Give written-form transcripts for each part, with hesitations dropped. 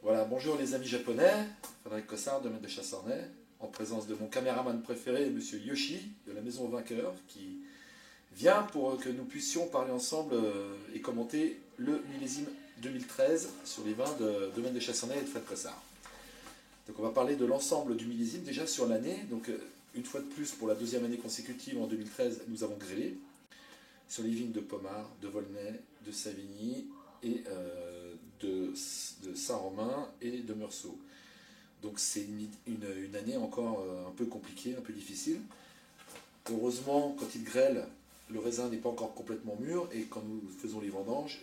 Voilà, bonjour les amis japonais, Frédéric Cossard, domaine de Chassarnay, en présence de mon caméraman préféré, monsieur Yoshi, de la Maison Vainqueur, qui vient pour que nous puissions parler ensemble et commenter le millésime 2013 sur les vins de domaine de Chassarnay et de Fred Cossard. Donc on va parler de l'ensemble du millésime, déjà sur l'année, donc une fois de plus pour la deuxième année consécutive en 2013, nous avons grêlé sur les vignes de Pommard, de Volnay, de Savigny et de Saint-Romain et de Meursault. Donc c'est une année encore un peu compliquée, un peu difficile. Heureusement, quand il grêle, le raisin n'est pas encore complètement mûr et quand nous faisons les vendanges,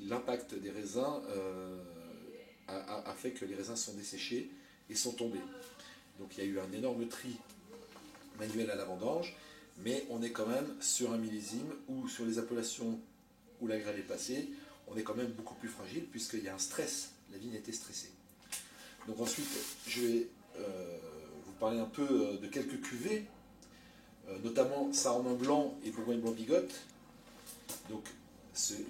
l'impact des raisins a fait que les raisins sont desséchés et sont tombés. Donc il y a eu un énorme tri manuel à la vendange, mais on est quand même sur un millésime où sur les appellations où la grêle est passée, on est quand même beaucoup plus fragile puisqu'il y a un stress, la vigne était stressée. Donc ensuite, je vais vous parler un peu de quelques cuvées, notamment Saint-Romain blanc et Bourgogne blanc bigote. Donc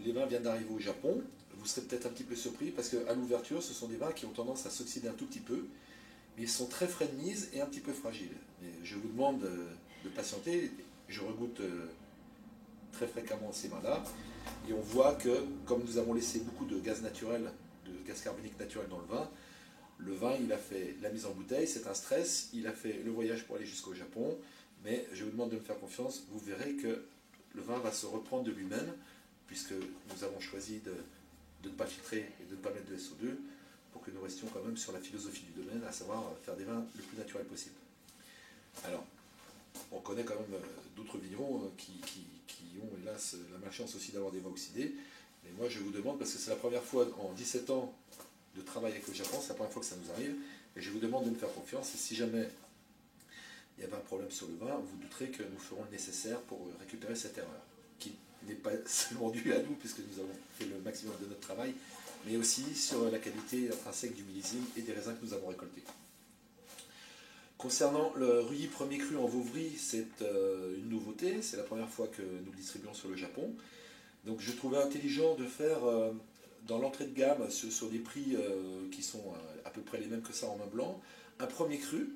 les vins viennent d'arriver au Japon. Vous serez peut-être un petit peu surpris parce qu'à l'ouverture, ce sont des vins qui ont tendance à s'oxyder un tout petit peu, mais ils sont très frais de mise et un petit peu fragiles. Mais je vous demande de patienter. Je regoute très fréquemment ces vins-là. Et on voit que, comme nous avons laissé beaucoup de gaz naturel, de gaz carbonique naturel dans le vin, il a fait la mise en bouteille, c'est un stress, il a fait le voyage pour aller jusqu'au Japon, mais je vous demande de me faire confiance, vous verrez que le vin va se reprendre de lui-même, puisque nous avons choisi de ne pas filtrer et de ne pas mettre de SO2, pour que nous restions quand même sur la philosophie du domaine, à savoir faire des vins le plus naturel possible. Alors, on connaît quand même d'autres vignerons qui ont hélas la malchance aussi d'avoir des vins oxydés. Mais moi je vous demande, parce que c'est la première fois en 17 ans de travail avec le Japon, c'est la première fois que ça nous arrive, et je vous demande de me faire confiance. Et si jamais il y avait un problème sur le vin, vous douterez que nous ferons le nécessaire pour récupérer cette erreur, qui n'est pas seulement due à nous, puisque nous avons fait le maximum de notre travail, mais aussi sur la qualité intrinsèque du millésime et des raisins que nous avons récoltés. Concernant le Rully premier cru en Vauvry, c'est une nouveauté, c'est la première fois que nous le distribuons sur le Japon. Donc je trouvais intelligent de faire dans l'entrée de gamme, sur des prix qui sont à peu près les mêmes que ça en main blanc, un premier cru.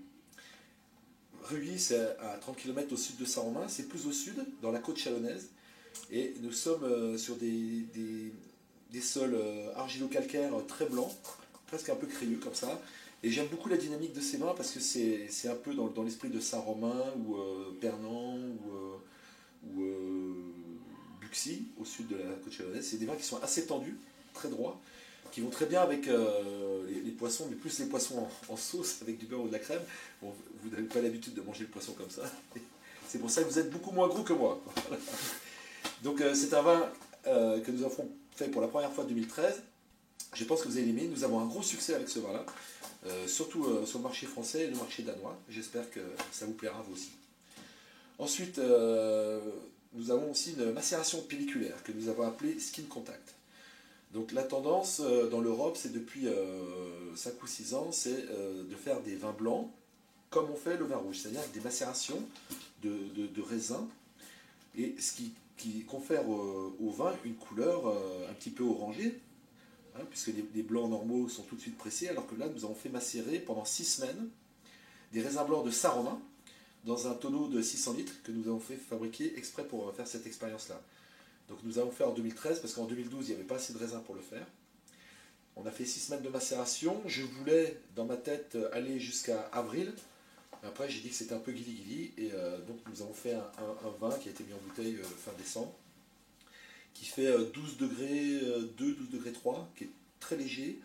Rully, c'est à 30 km au sud de Saint-Romain, c'est plus au sud, dans la côte chalonnaise. Et nous sommes sur des sols argilo-calcaires très blancs, presque un peu crayeux comme ça. Et j'aime beaucoup la dynamique de ces vins parce que c'est un peu dans l'esprit de Saint-Romain ou Pernan ou Buxy au sud de la côte chalonnaise. C'est des vins qui sont assez tendus, très droits, qui vont très bien avec les poissons, mais plus les poissons en sauce avec du beurre ou de la crème. Bon, vous n'avez pas l'habitude de manger le poisson comme ça. C'est pour ça que vous êtes beaucoup moins gros que moi. Donc c'est un vin que nous avons fait pour la première fois en 2013. Je pense que vous allez l'aimer. Nous avons un gros succès avec ce vin-là. Surtout sur le marché français et le marché danois. J'espère que ça vous plaira vous aussi. Ensuite, nous avons aussi une macération pelliculaire que nous avons appelée Skin Contact. Donc la tendance dans l'Europe, c'est depuis 5 ou 6 ans, c'est de faire des vins blancs comme on fait le vin rouge, c'est-à-dire des macérations de raisins, et ce qui confère au vin une couleur un petit peu orangée, hein, puisque les blancs normaux sont tout de suite pressés, alors que là, nous avons fait macérer pendant 6 semaines des raisins blancs de Saint-Romain dans un tonneau de 600 litres que nous avons fait fabriquer exprès pour faire cette expérience-là. Donc nous avons fait en 2013, parce qu'en 2012, il n'y avait pas assez de raisins pour le faire. On a fait 6 semaines de macération. Je voulais, dans ma tête, aller jusqu'à avril. Après, j'ai dit que c'était un peu guili-guili, et donc nous avons fait un vin qui a été mis en bouteille fin décembre, qui fait 12 degrés 2, 12 degrés 3, qui est très léger.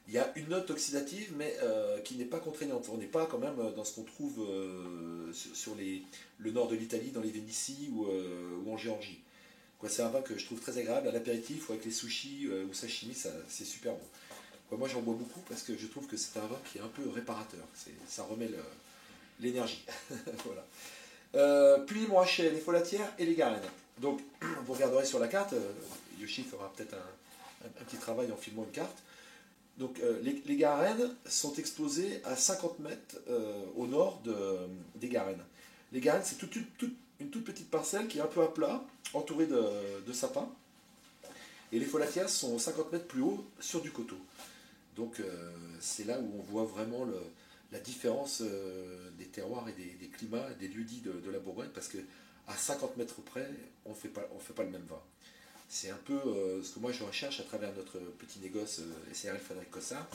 Il y a une note oxydative, mais qui n'est pas contraignante. On n'est pas quand même dans ce qu'on trouve sur le nord de l'Italie, dans les Vénities ou en Géorgie. C'est un vin que je trouve très agréable à l'apéritif ou avec les sushis ou sashimi, c'est super bon. Moi j'en bois beaucoup parce que je trouve que c'est un vin qui est un peu réparateur. Ça remet l'énergie. Voilà. Puis Montrachet, les folatières et les Garennes. Donc vous regarderez sur la carte, Yoshi fera peut-être un petit travail en filmant une carte. Donc les Garennes sont exposées à 50 mètres au nord des Garennes. Les Garennes, c'est une toute petite parcelle qui est un peu à plat, entourée de sapins. Et les folatières sont 50 mètres plus haut sur du coteau. Donc c'est là où on voit vraiment la différence des terroirs et des climats et des lieux-dits de la Bourgogne, parce que à 50 mètres près, on fait pas le même vin. C'est un peu ce que moi je recherche à travers notre petit négoce SRL Frédéric Cossard.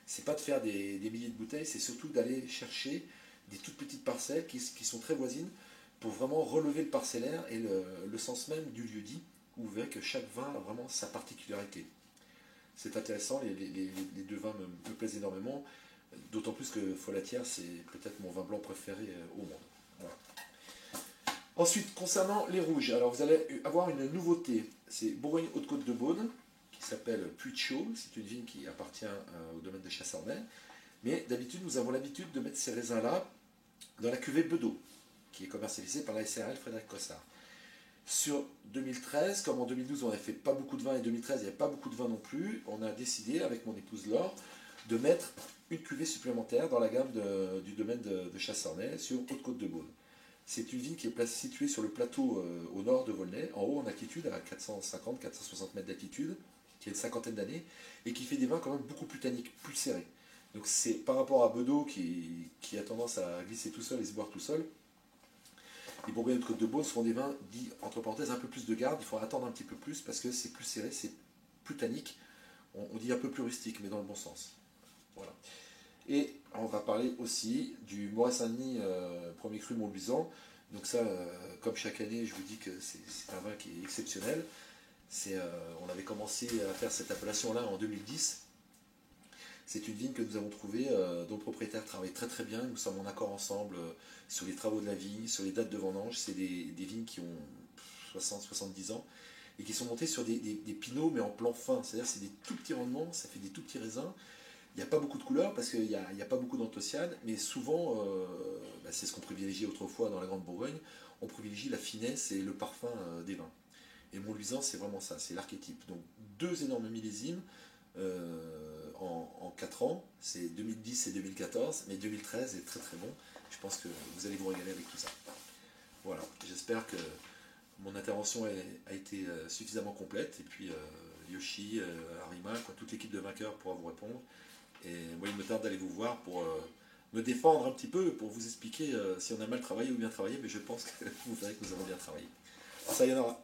C'est pas de faire des milliers de bouteilles, c'est surtout d'aller chercher des toutes petites parcelles qui sont très voisines pour vraiment relever le parcellaire et le sens même du lieu-dit, où vous verrez que chaque vin a vraiment sa particularité. C'est intéressant, les deux vins me plaisent énormément, d'autant plus que Folatière, c'est peut-être mon vin blanc préféré au monde. Voilà. Ensuite, concernant les rouges, alors vous allez avoir une nouveauté. C'est Bourgogne-Haute-Côte de Beaune, qui s'appelle Puy de Chaux. C'est une vigne qui appartient au domaine de Chassornay. Mais d'habitude, nous avons l'habitude de mettre ces raisins-là dans la cuvée Bedeau, qui est commercialisée par la SRL Frédéric Cossard. Sur 2013, comme en 2012 on n'avait fait pas beaucoup de vin et 2013 il n'y avait pas beaucoup de vin non plus, on a décidé avec mon épouse Laure de mettre une cuvée supplémentaire dans la gamme du domaine de Chassornay sur Haute-Côte de Beaune. C'est une vigne qui est située sur le plateau au nord de Volnay, en haut en altitude, à 450-460 mètres d'altitude, qui a une cinquantaine d'années, et qui fait des vins quand même beaucoup plus tanniques, plus serrés. Donc c'est par rapport à Bedeau qui a tendance à glisser tout seul et se boire tout seul. Les Bourgogne de Côte de Beaune seront des vins dits, entre parenthèses, un peu plus de garde. Il faut attendre un petit peu plus parce que c'est plus serré, c'est plus tannique. On dit un peu plus rustique, mais dans le bon sens. Voilà. Et on va parler aussi du Moret-Saint-Denis premier cru Montluisant. Donc ça, comme chaque année, je vous dis que c'est un vin qui est exceptionnel. On avait commencé à faire cette appellation-là en 2010. C'est une vigne que nous avons trouvée, dont le propriétaire travaille très très bien. Nous sommes en accord ensemble sur les travaux de la vigne, sur les dates de vendange. C'est des vignes qui ont 60-70 ans et qui sont montées sur des pinots mais en plan fin. C'est-à-dire c'est des tout petits rendements, ça fait des tout petits raisins. Il n'y a pas beaucoup de couleurs parce qu'il n'y a pas beaucoup d'anthocyanes, mais souvent, c'est ce qu'on privilégiait autrefois dans la Grande Bourgogne, on privilégie la finesse et le parfum des vins. Et Montluisant, c'est vraiment ça, c'est l'archétype. Donc deux énormes millésimes en 4 ans, c'est 2010 et 2014, mais 2013 est très très bon. Je pense que vous allez vous régaler avec tout ça. Voilà, j'espère que mon intervention a été suffisamment complète, et puis Yoshi, Arima, toute l'équipe de vainqueurs pourra vous répondre. Et moi, il me tarde d'aller vous voir pour me défendre un petit peu, pour vous expliquer si on a mal travaillé ou bien travaillé, mais je pense que vous verrez que nous avons bien travaillé. Sayonara.